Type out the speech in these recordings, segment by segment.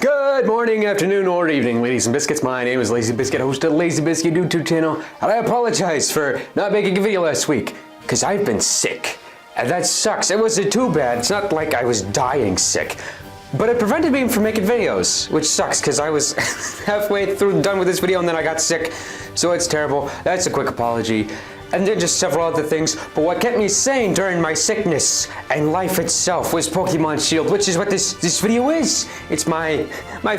Good morning, afternoon, or evening, ladies and biscuits. My name is Lazy Biscuit, host of Lazy Biscuit YouTube channel, and I apologize for not making a video last week, because I've been sick. And that sucks. It wasn't too bad. It's not like I was dying sick. But it prevented me from making videos, which sucks, because I was halfway through done with this video and then I got sick. So it's terrible. That's a quick apology. And then just several other things. But what kept me sane during my sickness and life itself was Pokemon Shield, which is what this video is. It's my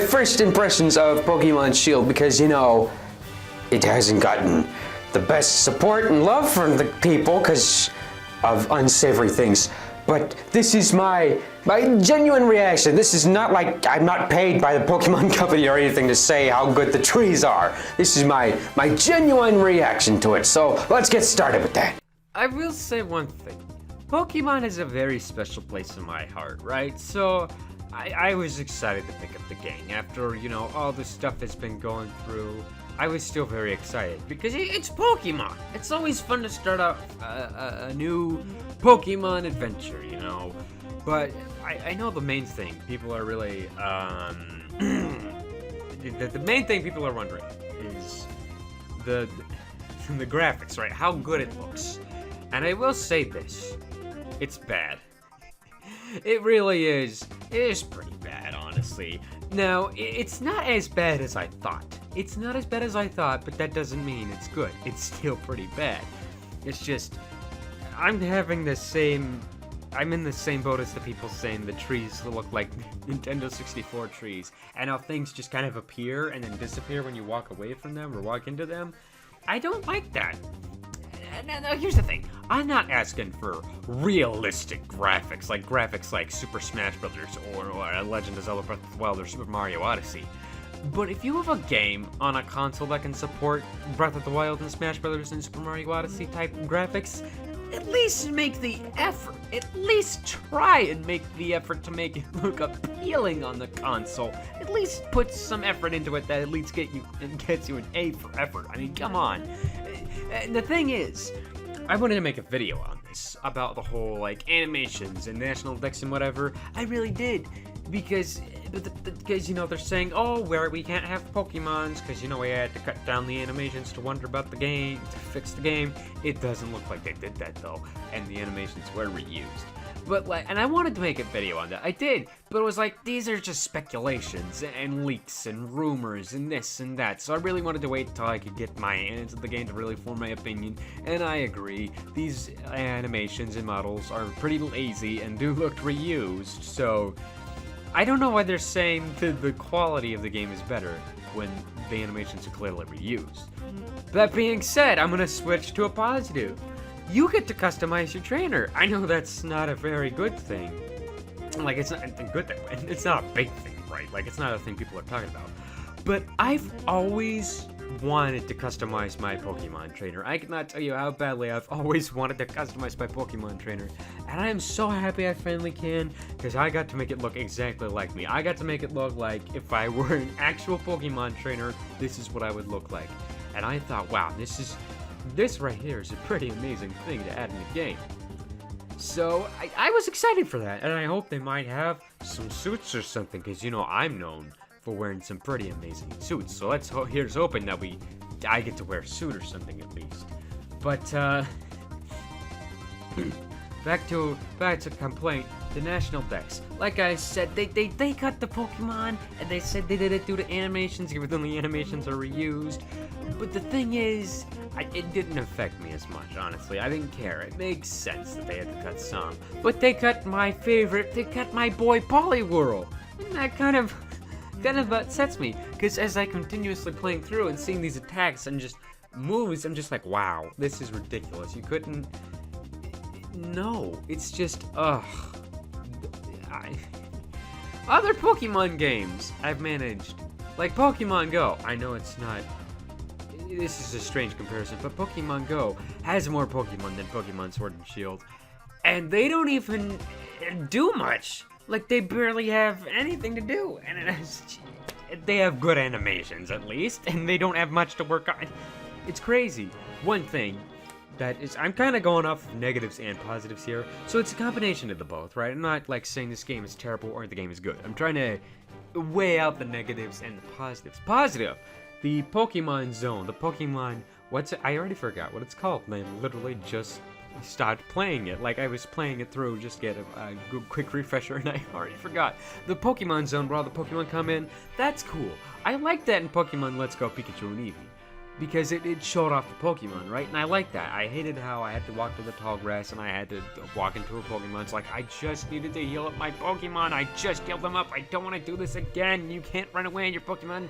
first impressions of Pokemon Shield because, you know, it hasn't gotten the best support and love from the people because of unsavory things. But this is my genuine reaction. This is not like I'm not paid by the Pokemon Company or anything to say how good the trees are. This is my genuine reaction to it. So let's get started with that. I will say one thing. Pokemon has a very special place in my heart, right? So I was excited to pick up the game after, you know, all the stuff has been going through. I was still very excited because it's Pokemon. It's always fun to start out a new Pokemon adventure, you know. But I know the main thing people are really the main thing people are wondering is the graphics, right? How good it looks. And I will say this, it's bad. It really is. It is pretty bad, honestly. Now, it's not as bad as I thought. It's not as bad as I thought, but that doesn't mean it's good. It's still pretty bad. It's just, I'm in the same boat as the people saying the trees look like Nintendo 64 trees, and how things just kind of appear and then disappear when you walk away from them or walk into them. I don't like that. Now, here's the thing. I'm not asking for realistic graphics like Super Smash Bros. or Legend of Zelda Breath of the Wild or Super Mario Odyssey. But if you have a game on a console that can support Breath of the Wild and Smash Bros. And Super Mario Odyssey type graphics, at least make the effort. At least try and make the effort to make it look appealing on the console. At least put some effort into it that at least gets you an A for effort. I mean, come on. And the thing is, I wanted to make a video on this about the whole like animations and National Dex and whatever. I really did because you know they're saying, oh, we can't have Pokemons because, you know, we had to cut down the animations to wonder about the game, to fix the game. It doesn't look like they did that though, and the animations were reused. But and I wanted to make a video on that. I did, but it was like, these are just speculations and leaks and rumors and this and that. So I really wanted to wait until I could get my hands on the game to really form my opinion. And I agree, these animations and models are pretty lazy and do look reused. So I don't know why they're saying the quality of the game is better when the animations are clearly reused. That being said, I'm gonna switch to a positive. You get to customize your trainer. I know that's not a very good thing. Like, it's not a good thing. It's not a big thing, right? Like, it's not a thing people are talking about. But I've always wanted to customize my Pokemon trainer. I cannot tell you how badly I've always wanted to customize my Pokemon trainer. And I am so happy I finally can, because I got to make it look exactly like me. I got to make it look like if I were an actual Pokemon trainer, this is what I would look like. And I thought, wow, this right here is a pretty amazing thing to add in the game. So I was excited for that, and I hope they might have some suits or something, because, you know, I'm known for wearing some pretty amazing suits. So here's hoping that I get to wear a suit or something at least. But back to complaint. The National Dex. Like I said, they cut the Pokemon, and they said they did it due to animations, even though the animations are reused. But the thing is, it didn't affect me as much, honestly. I didn't care. It makes sense that they had to cut some. But they cut my favorite. They cut my boy Poliwhirl. And that kind of upsets me, because as I continuously playing through and seeing these attacks and just moves, I'm just like, wow, this is ridiculous. You couldn't. No, it's just other Pokemon games I've managed, like Pokemon Go. I know it's not. This is a strange comparison, but Pokemon Go has more Pokemon than Pokemon Sword and Shield, and they don't even do much. Like, they barely have anything to do, and they have good animations at least, and they don't have much to work on. It's crazy. One thing that is, I'm kind of going off of negatives and positives here, so it's a combination of the both, right? I'm not like saying this game is terrible or the game is good. I'm trying to weigh out the negatives and the positives. Positive, the Pokemon Zone, the Pokemon, what's it? I already forgot what it's called. I literally just stopped playing it. Like, I was playing it through just to get a quick refresher, and I already forgot. The Pokemon Zone, where all the Pokemon come in, that's cool. I like that in Pokemon Let's Go Pikachu and Eevee, because it showed off the Pokemon, right? And I like that. I hated how I had to walk to the tall grass and I had to walk into a Pokemon. It's like, I just needed to heal up my Pokemon. I just healed them up. I don't want to do this again. You can't run away and your Pokemon.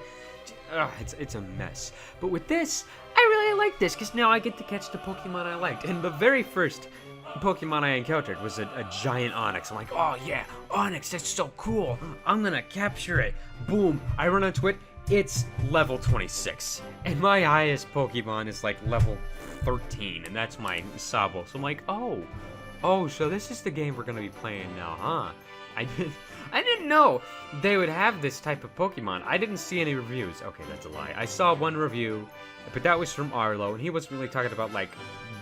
It's a mess. But with this, I really like this, because now I get to catch the Pokemon I liked. And the very first Pokemon I encountered was a giant Onix. I'm like, oh yeah, Onix, that's so cool. I'm gonna capture it. Boom, I run onto it. It's level 26, and my highest Pokemon is like level 13, and that's my Sabo. So I'm like, oh, so this is the game we're gonna be playing now, huh? I didn't know they would have this type of Pokemon. I didn't see any reviews. Okay, that's a lie. I saw one review, but that was from Arlo, and he wasn't really talking about like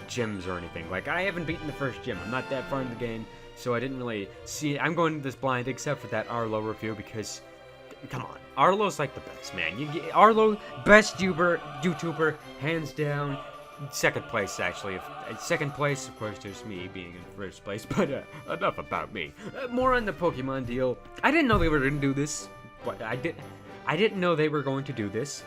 gyms or anything. Like, I haven't beaten the first gym. I'm not that far in the game, so I didn't really see. I'm going this blind, except for that Arlo review, because come on, Arlo's like the best, man. Arlo, best YouTuber, hands down. Second place, actually. Second place, of course, there's me being in first place, but enough about me. More on the Pokemon deal. I didn't know they were going to do this, but I didn't know they were going to do this.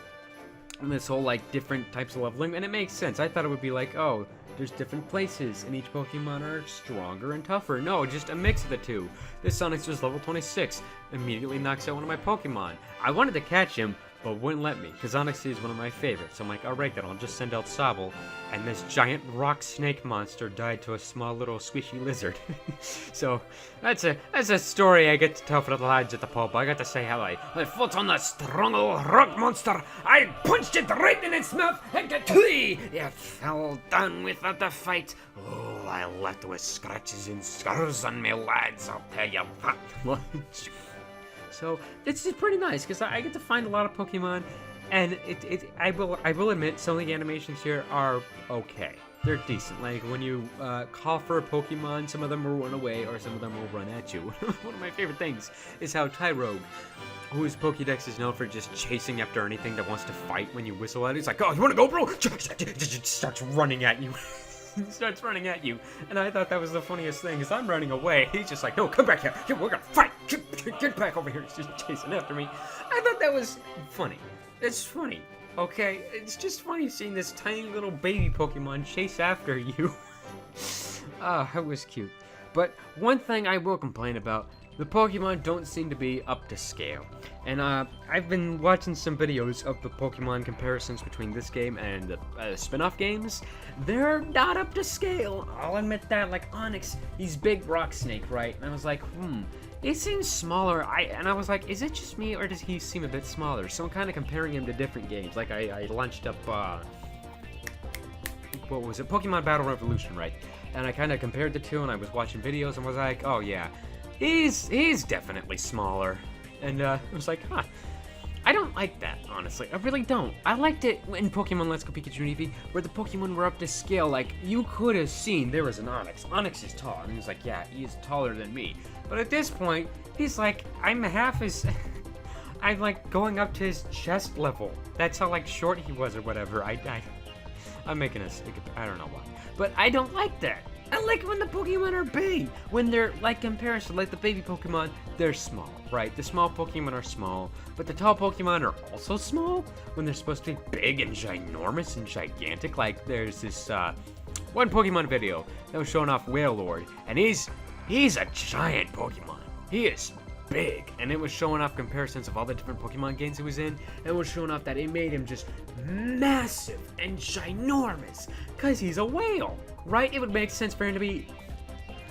And this whole, like, different types of leveling, and it makes sense. I thought it would be like, oh, there's different places, and each Pokemon are stronger and tougher. No, just a mix of the two. This Onix was level 26, immediately knocks out one of my Pokemon. I wanted to catch him, but wouldn't let me, because Onix is one of my favorites. So I'm like, alright then, I'll just send out Sobble. And this giant rock snake monster died to a small little squishy lizard. So, that's a story I get to tell for the lads at the pub. I got to say how I fought on the strong old rock monster. I punched it right in its mouth, and katooey! It fell down without a fight. Oh, I left with scratches and scars on me, lads, I'll tell you that. So this is pretty nice, because I get to find a lot of Pokemon, and I will admit some of the animations here are okay. They're decent. Like when you call for a Pokemon, some of them will run away or some of them will run at you. One of my favorite things is how Tyrogue, whose Pokédex is known for just chasing after anything that wants to fight when you whistle at it. It's like, oh, you want to go, bro? Starts running at you. He starts running at you, and I thought that was the funniest thing, because I'm running away. He's just like, no, come back here. We're gonna fight. Get back over here. He's just chasing after me. I thought that was funny. It's funny, okay? It's just funny seeing this tiny little baby Pokemon chase after you. It was cute. But one thing I will complain about, the Pokemon don't seem to be up to scale. And I've been watching some videos of the Pokemon comparisons between this game and the spin-off games. They're not up to scale. I'll admit that. Like Onix, he's big rock snake, right? And I was like, he seems smaller. And I was like, is it just me or does he seem a bit smaller? So I'm kind of comparing him to different games. Like I launched up, what was it? Pokemon Battle Revolution, right? And I kind of compared the two, and I was watching videos and was like, oh yeah. He's definitely smaller. And I was like, huh. I don't like that, honestly. I really don't. I liked it in Pokemon Let's Go Pikachu and Eevee, where the Pokemon were up to scale. Like, you could have seen there was an Onix. Onix is tall. And he was like, yeah, he's taller than me. But at this point, he's like, I'm half his... I'm like going up to his chest level. That's how like short he was or whatever. I'm making a stick of... I don't know why. But I don't like that. I like when the Pokemon are big. When they're, like, comparison, like the baby Pokemon, they're small, right? The small Pokemon are small, but the tall Pokemon are also small when they're supposed to be big and ginormous and gigantic. Like, there's this, one Pokemon video that was showing off Wailord, and he's a giant Pokemon. He is big, and it was showing off comparisons of all the different Pokemon games he was in, and it was showing off that it made him just massive and ginormous, because he's a whale. Right? It would make sense for him to be,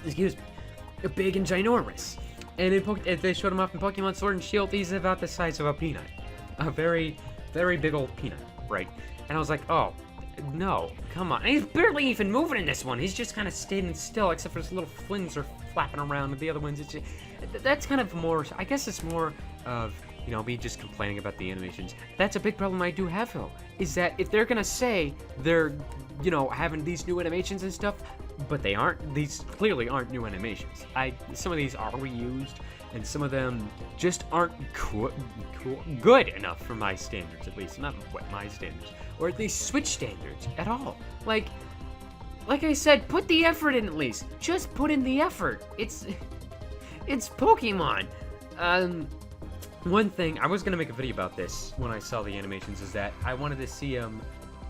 big and ginormous. And if they showed him off in Pokemon Sword and Shield, he's about the size of a peanut. A very, very big old peanut, right? And I was like, oh, no, come on. And he's barely even moving in this one. He's just kind of standing still, except for his little flings are flapping around. And the other ones, it's just, that's kind of more, I guess it's more of, you know, me just complaining about the animations. That's a big problem I do have, though, is that if they're gonna say they're, you know, having these new animations and stuff, but they aren't, these clearly aren't new animations. Some of these are reused, and some of them just aren't good enough for my standards, at least. Not what my standards, or at least Switch standards at all. Like I said, put the effort in at least. Just put in the effort. It's Pokemon. One thing, I was gonna make a video about this when I saw the animations, is that I wanted to see them,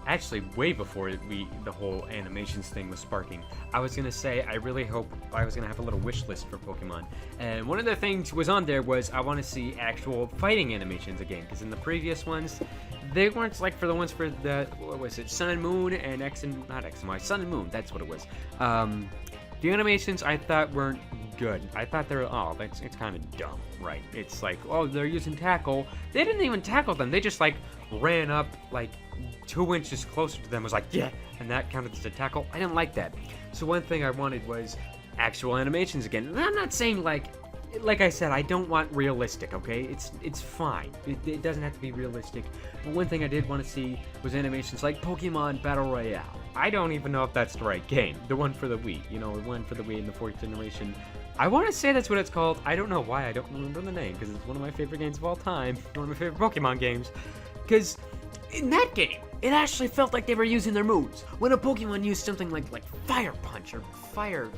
actually way before the whole animations thing was sparking. I was gonna say, I really hope, I was gonna have a little wish list for Pokemon, and one of the things was on there was I want to see actual fighting animations again, because in the previous ones, they weren't, like for the ones for the, what was it, Sun and Moon and not X and Y, Sun and Moon, that's what it was. The animations I thought weren't good. I thought they were, it's kind of dumb, right? It's like, oh, they're using tackle. They didn't even tackle them. They just like ran up like 2 inches closer to them, was like, yeah, and that counted as a tackle. I didn't like that. So one thing I wanted was actual animations again. And I'm not saying like I said, I don't want realistic, okay? It's fine. It doesn't have to be realistic. But one thing I did want to see was animations like Pokemon Battle Royale. I don't even know if that's the right game. The one for the Wii, the one for the Wii in the 4th generation. I want to say that's what it's called. I don't know why I don't remember the name, because it's one of my favorite games of all time. One of my favorite Pokemon games. Because in that game, it actually felt like they were using their moves. When a Pokemon used something like Fire Punch or Fire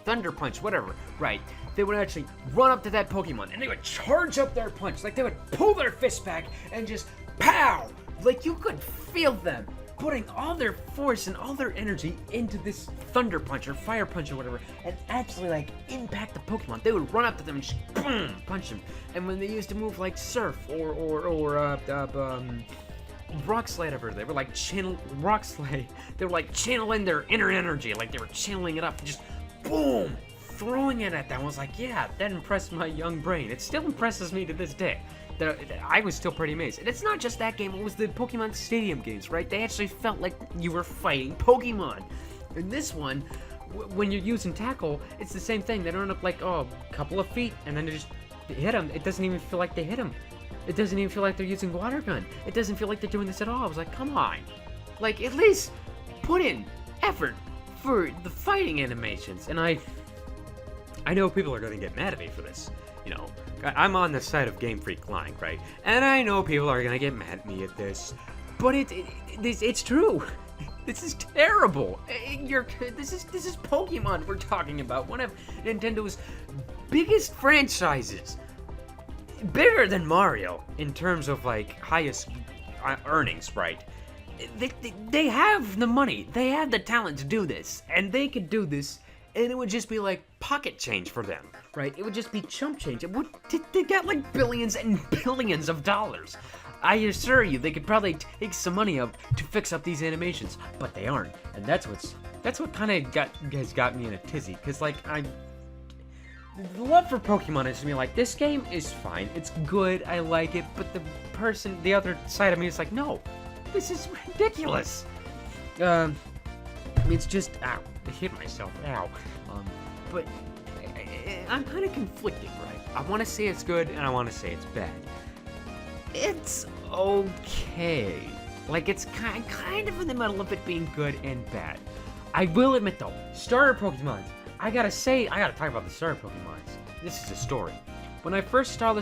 Thunder Punch, whatever, right? They would actually run up to that Pokemon and they would charge up their punch. Like they would pull their fist back and just pow! Like you could feel them putting all their force and all their energy into this Thunder Punch or Fire Punch or whatever, and actually like impact the Pokemon. They would run up to them and just boom, punch them. And when they used to move like Surf or Rock Slide over, they were like Rock Slide. They were like channeling their inner energy, like they were channeling it up, and just boom, throwing it at them. I was like, yeah, that impressed my young brain. It still impresses me to this day. I was still pretty amazed. And it's not just that game, it was the Pokemon Stadium games, right? They actually felt like you were fighting Pokemon. In this one, when you're using tackle, it's the same thing. They run up like, a couple of feet, and then they just hit them. It doesn't even feel like they hit them. It doesn't even feel like they're using water gun. It doesn't feel like they're doing this at all. I was like, come on. Like, at least put in effort for the fighting animations. And I know people are gonna get mad at me for this. I'm on the side of Game Freak lying, right? And I know people are gonna get mad at me at this, but it's true. This is terrible. This is Pokemon we're talking about. One of Nintendo's biggest franchises, bigger than Mario in terms of like highest earnings, right? They have the money, they have the talent to do this, and they could do this. And it would just be like pocket change for them, right? It would just be chump change. They got like billions and billions of dollars. I assure you, they could probably take some money up to fix up these animations, but they aren't. And that's what kind of has got me in a tizzy. Cause like the love for Pokemon is to me like, this game is fine, it's good, I like it, but the other side of me is like, no, this is ridiculous. It's just, ow, I hit myself, ow. But I'm kind of conflicted, right? I want to say it's good, and I want to say it's bad. It's okay. Like, it's kind of in the middle of it being good and bad. I will admit, though, starter Pokemons, I gotta talk about the starter Pokemons. This is a story. When I first saw the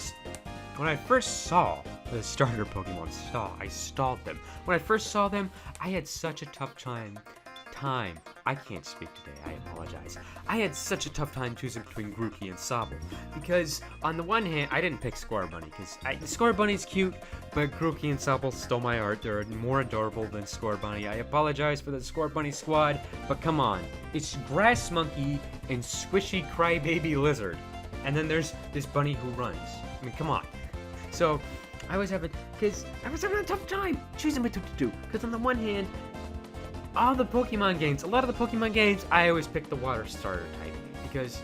starter Pokemon, I stalled them. When I first saw them, I had such a tough time. I can't speak today, I apologize. I had such a tough time choosing between Grookey and Sobble. Because, on the one hand, I didn't pick Scorbunny, because Scorbunny's cute, but Grookey and Sobble stole my heart. They're more adorable than Scorbunny. I apologize for the Scorbunny squad, but come on. It's Grass Monkey and Squishy Crybaby Lizard. And then there's this bunny who runs. I mean, come on. So, I was having a tough time choosing between the two. Because on the one hand, a lot of the Pokemon games, I always pick the water starter type, because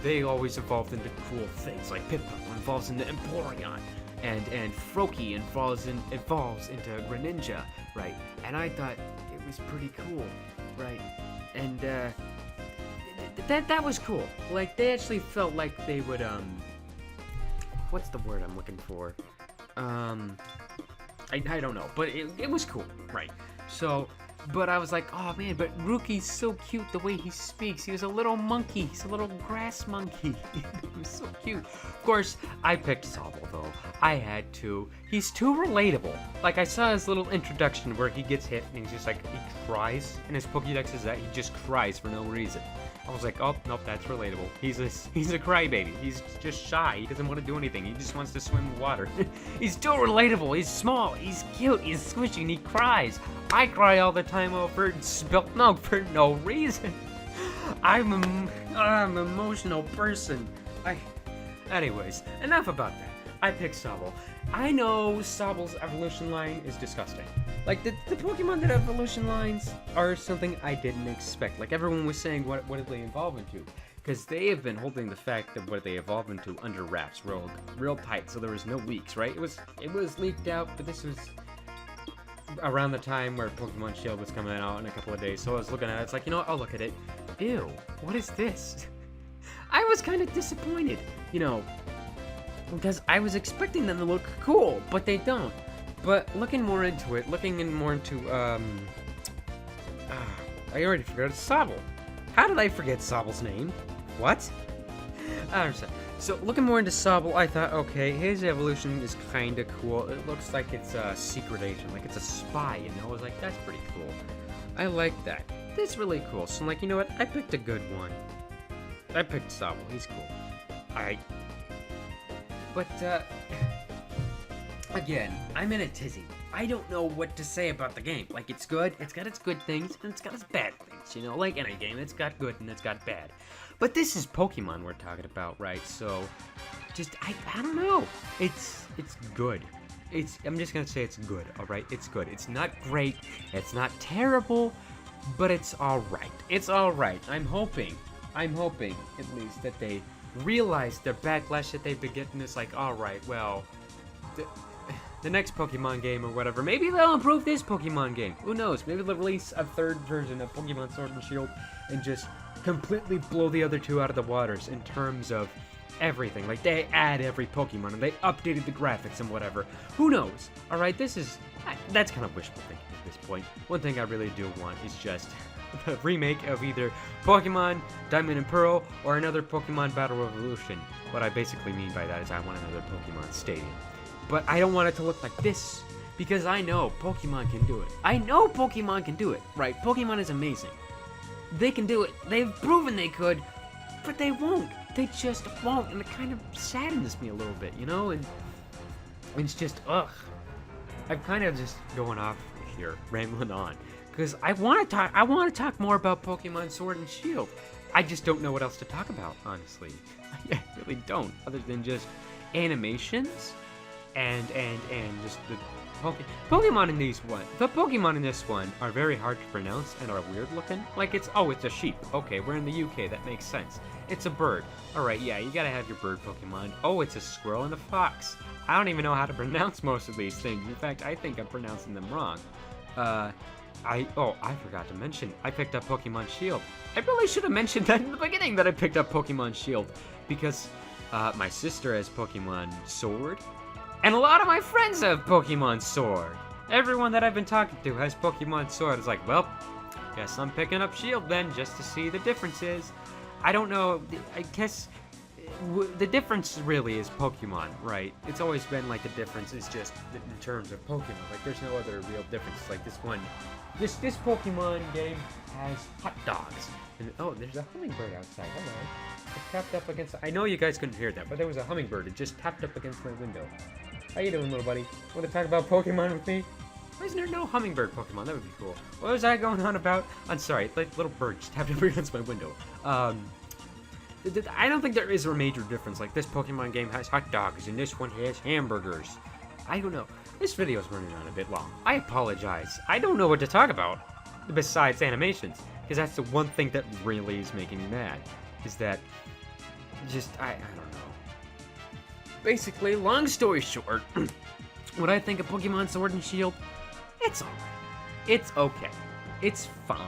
they always evolved into cool things, like Piplup evolves into Empoleon, and Froakie evolves into Greninja, right? And I thought it was pretty cool, right? And that was cool. Like, they actually felt like they would, what's the word I'm looking for? I don't know, but it was cool, right? So But I was like, oh man, but Rookie's so cute the way he speaks. He was a little monkey. He's a little grass monkey. He was so cute. Of course, I picked Sobble though. I had to. He's too relatable. Like I saw his little introduction where he gets hit and he's just like, he cries. And his Pokédex is that he just cries for no reason. I was like, oh, nope, that's relatable. He's a crybaby. He's just shy. He doesn't want to do anything. He just wants to swim in water. He's too relatable. He's small. He's cute. He's squishy and he cries. I cry all the time over spilt milk for no reason. I'm an emotional person. Anyways, enough about that. I picked Sobble. I know Sobble's evolution line is disgusting. Like, the Pokemon that evolution lines are something I didn't expect. Like, everyone was saying, what did they evolve into? Because they have been holding the fact of what they evolve into under wraps real tight, so there was no leaks, right? It was leaked out, but this was around the time where Pokemon Shield was coming out in a couple of days, so I was looking at it, it's like, you know what, I'll look at it. Ew, what is this? I was kind of disappointed, you know, because I was expecting them to look cool, but they don't. But looking more into it, I already forgot Sobble. How did I forget Sobble's name? What? I don't understand. So looking more into Sobble, I thought, okay, his evolution is kind of cool. It looks like it's a secret agent, like it's a spy, you know? I was like, that's pretty cool. I like that. That's really cool. So I'm like, you know what? I picked a good one. I picked Sobble. He's cool. But, again, I'm in a tizzy. I don't know what to say about the game. Like, it's good, it's got its good things, and it's got its bad things, you know? Like any game, it's got good and it's got bad. But this is Pokemon we're talking about, right? So, I don't know. It's good. I'm just gonna say it's good, alright? It's good. It's not great, it's not terrible, but it's alright. It's alright. I'm hoping, at least, that they realize their backlash that they've been getting is like, alright, well, the next Pokemon game or whatever, maybe they'll improve this Pokemon game. Who knows? Maybe they'll release a third version of Pokemon Sword and Shield and just completely blow the other two out of the waters in terms of everything. Like, they add every Pokemon and they updated the graphics and whatever. Who knows? Alright, that's kind of wishful thinking at this point. One thing I really do want is just a remake of either Pokemon Diamond and Pearl or another Pokemon Battle Revolution. What I basically mean by that is I want another Pokemon Stadium. But I don't want it to look like this, because I know Pokemon can do it. I know Pokemon can do it, right? Pokemon is amazing. They can do it. They've proven they could, but they won't. They just won't, and it kind of saddens me a little bit, you know? And it's just, ugh. I'm kind of just going off here, rambling on, because I want to talk more about Pokemon Sword and Shield. I just don't know what else to talk about, honestly. I really don't, other than just animations and just the Pokemon in the Pokemon in this one are very hard to pronounce and are weird looking. Like it's a sheep. Okay, we're in the UK, that makes sense. It's a bird. Alright, yeah, you gotta have your bird Pokemon. Oh, it's a squirrel and a fox. I don't even know how to pronounce most of these things. In fact, I think I'm pronouncing them wrong. I forgot to mention, I picked up Pokemon Shield. I really should have mentioned that in the beginning that I picked up Pokemon Shield, because my sister has Pokemon Sword, and a lot of my friends have Pokemon Sword. Everyone that I've been talking to has Pokemon Sword. It's like, well, guess I'm picking up Shield then, just to see the differences. I don't know, I guess the difference really is Pokemon, right? It's always been like the difference is just in terms of Pokemon. Like there's no other real difference. Like this Pokemon game has hot dogs. And oh, there's a hummingbird outside. Hello. It tapped up against. I know you guys couldn't hear that, but there was a hummingbird. It just tapped up against my window. How you doing, little buddy? Want to talk about Pokemon with me? Why isn't there no hummingbird Pokemon? That would be cool. What was I going on about? I'm sorry, like little bird just tapped up against my window. I don't think there is a major difference. Like this Pokemon game has hot dogs and this one has hamburgers. I don't know. This video is running on a bit long. I apologize. I don't know what to talk about besides animations, because that's the one thing that really is making me mad. Is that just I don't know. Basically, long story short, what I think of Pokemon Sword and Shield, it's alright. It's okay. It's fine.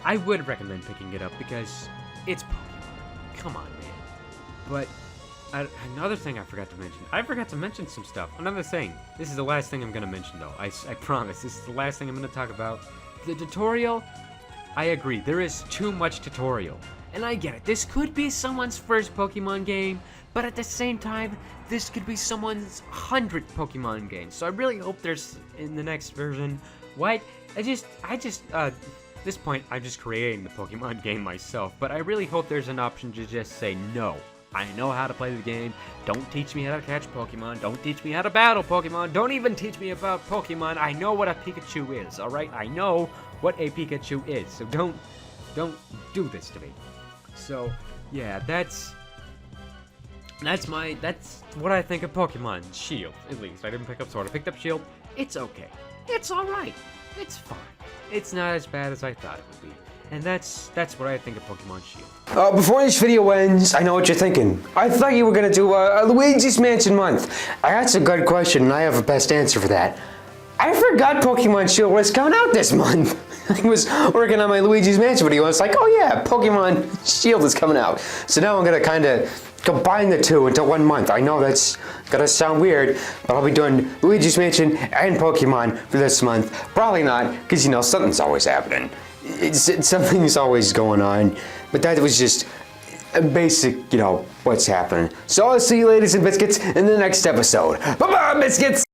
I would recommend picking it up because it's Pokemon. Come on, man. But another thing I forgot to mention some stuff. Another thing. This is the last thing I'm going to mention, though. I promise. This is the last thing I'm going to talk about. the tutorial, I agree. There is too much tutorial. And I get it. This could be someone's first Pokemon game, but at the same time, this could be someone's 100th Pokemon game. So I really hope there's, in the next version, what? This point, I'm just creating the Pokemon game myself, but I really hope there's an option to just say, no, I know how to play the game. Don't teach me how to catch Pokemon. Don't teach me how to battle Pokemon. Don't even teach me about Pokemon. I know what a Pikachu is, alright? I know what a Pikachu is, so don't do this to me. So, yeah, that's what I think of Pokemon Shield, at least. I didn't pick up Sword, I picked up Shield. It's okay. It's alright. It's fine. It's not as bad as I thought it would be. And that's what I think of Pokemon Shield. Before this video ends, I know what you're thinking. I thought you were gonna do a Luigi's Mansion month. That's a good question, and I have a best answer for that. I forgot Pokemon Shield was coming out this month. I was working on my Luigi's Mansion video, and I was like, oh yeah, Pokemon Shield is coming out. So now I'm gonna kind of combine the two into 1 month. I know that's gonna sound weird, but I'll be doing Luigi's Mansion and Pokemon for this month. Probably not, because you know, something's always happening. Something's always going on. But that was just a basic, you know, what's happening. So I'll see you ladies and biscuits in the next episode. Bye-bye, biscuits!